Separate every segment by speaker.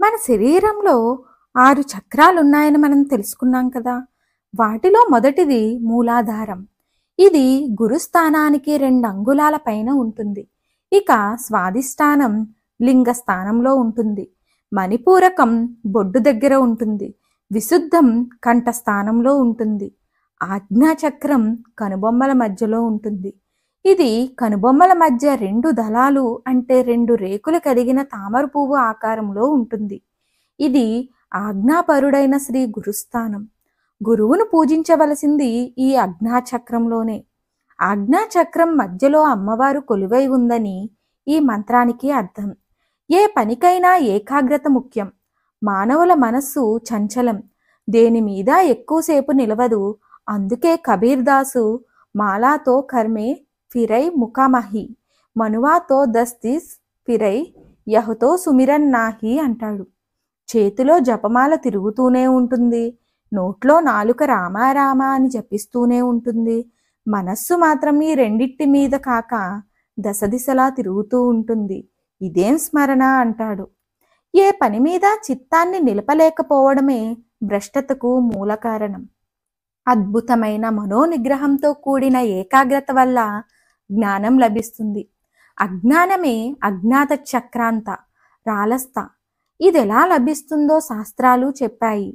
Speaker 1: మన శరీరంలో 6 చక్రాలున్నాయని మనం తెలుసుకున్నాం కదా. వాటిలో మొదటిది మూలాధారం. ఇది గురుస్థానానికి 2 అంగుళాల పైన ఉంటుంది. ఇక స్వాదిష్టానం లింగ స్థానంలో ఉంటుంది. మణిపూరకం బొడ్డు దగ్గర ఉంటుంది. విశుద్ధం కంఠస్థానంలో ఉంటుంది. ఆజ్ఞాచక్రం కనుబొమ్మల మధ్యలో ఉంటుంది. ఇది కనుబొమ్మల మధ్య 2 దళాలు అంటే 2 రేకులు కలిగిన తామర పువ్వు ఆకారంలో ఉంటుంది. ఇది ఆజ్ఞాపరుడైన శ్రీ గురుస్థానం. గురువును పూజించవలసింది ఈ ఆజ్ఞాచక్రంలోనే. ఆజ్ఞాచక్రం మధ్యలో అమ్మవారు కొలువై ఉందని ఈ మంత్రానికి అర్థం. ఏ పనికైనా ఏకాగ్రత ముఖ్యం. మానవుల మనస్సు చంచలం, దేని మీద ఎక్కువసేపు నిలవదు. అందుకే కబీర్ దాసు మాలాతో కర్మే ఫిరై ముఖామహి, మనువాతో దస్తిస్ ఫిరై యహతో సుమిరన్ నాహి అంటాడు. చేతిలో జపమాల తిరుగుతూనే ఉంటుంది. నోట్లో నాలుక రామారామ అని జపిస్తూనే ఉంటుంది. మనస్సు మాత్రం ఈ రెండిటి మీద కాక దశదిశలా తిరుగుతూ ఉంటుంది. ఇదేం స్మరణ అంటాడు. ఏ పని మీద చిత్తాన్ని నిలపలేకపోవడమే భ్రష్టతకు మూల కారణం. అద్భుతమైన మనోనిగ్రహంతో కూడిన ఏకాగ్రత వల్ల జ్ఞానం లభిస్తుంది. అజ్ఞానమే అజ్ఞాత చక్రాంత రాలస్త. ఇది ఎలా లభిస్తుందో శాస్త్రాలు చెప్పాయి.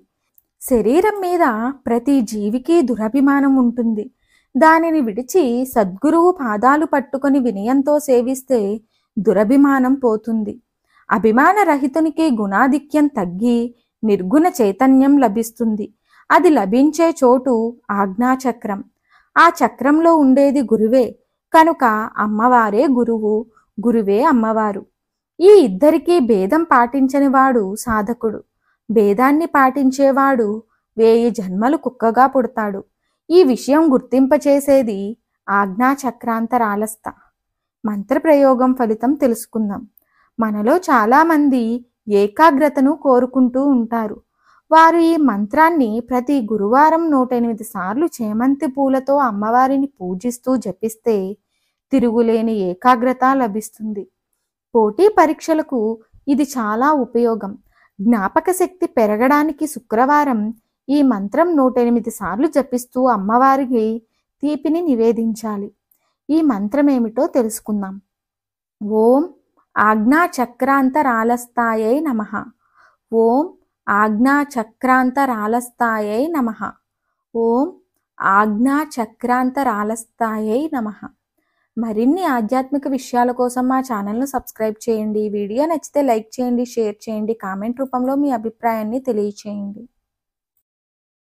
Speaker 1: శరీరం మీద ప్రతి జీవికి దురభిమానం ఉంటుంది. దానిని విడిచి సద్గురువు పాదాలు పట్టుకొని వినయంతో సేవిస్తే దురభిమానం పోతుంది. అభిమాన రహితునికి గుణాధిక్యం తగ్గి నిర్గుణ చైతన్యం లభిస్తుంది. అది లభించే చోటు ఆజ్ఞాచక్రం. ఆ చక్రంలో ఉండేది గురువే కనుక అమ్మవారే గురువు, గురువే అమ్మవారు. ఈ ఇద్దరికీ భేదం పాటించని వాడు సాధకుడు. భేదాన్ని పాటించేవాడు 1000 జన్మలు కుక్కగా పుడతాడు. ఈ విషయం గుర్తింపచేసేది ఆజ్ఞాచక్రాంతరాలస్థ. మంత్రప్రయోగం ఫలితం తెలుసుకుందాం. మనలో చాలామంది ఏకాగ్రతను కోరుకుంటూ ఉంటారు. వారు ఈ మంత్రాన్ని ప్రతి గురువారం 108 సార్లు చేమంతి పూలతో అమ్మవారిని పూజిస్తూ జపిస్తే తిరుగులేని ఏకాగ్రత లభిస్తుంది. పోటీ పరీక్షలకు ఇది చాలా ఉపయోగం. జ్ఞాపక శక్తి పెరగడానికి శుక్రవారం ఈ మంత్రం 108 సార్లు జపిస్తూ అమ్మవారికి తీపిని నివేదించాలి. ఈ మంత్రం ఏమిటో తెలుసుకుందాం. ఓం ఆజ్ఞాచక్రాంతరాలస్థాయై నమః. ఓం ఆజ్ఞాచక్రాంతరాలస్థాయై నమః. ఓం ఆజ్ఞాచక్రాంతరాలస్థాయై నమః. మరిన్ని ఆధ్యాత్మిక విషయాల కోసం మా ఛానల్ను సబ్స్క్రైబ్ చేయండి. వీడియో నచ్చితే లైక్ చేయండి, షేర్ చేయండి, కామెంట్ రూపంలో మీ అభిప్రాయాన్ని తెలియచేయండి.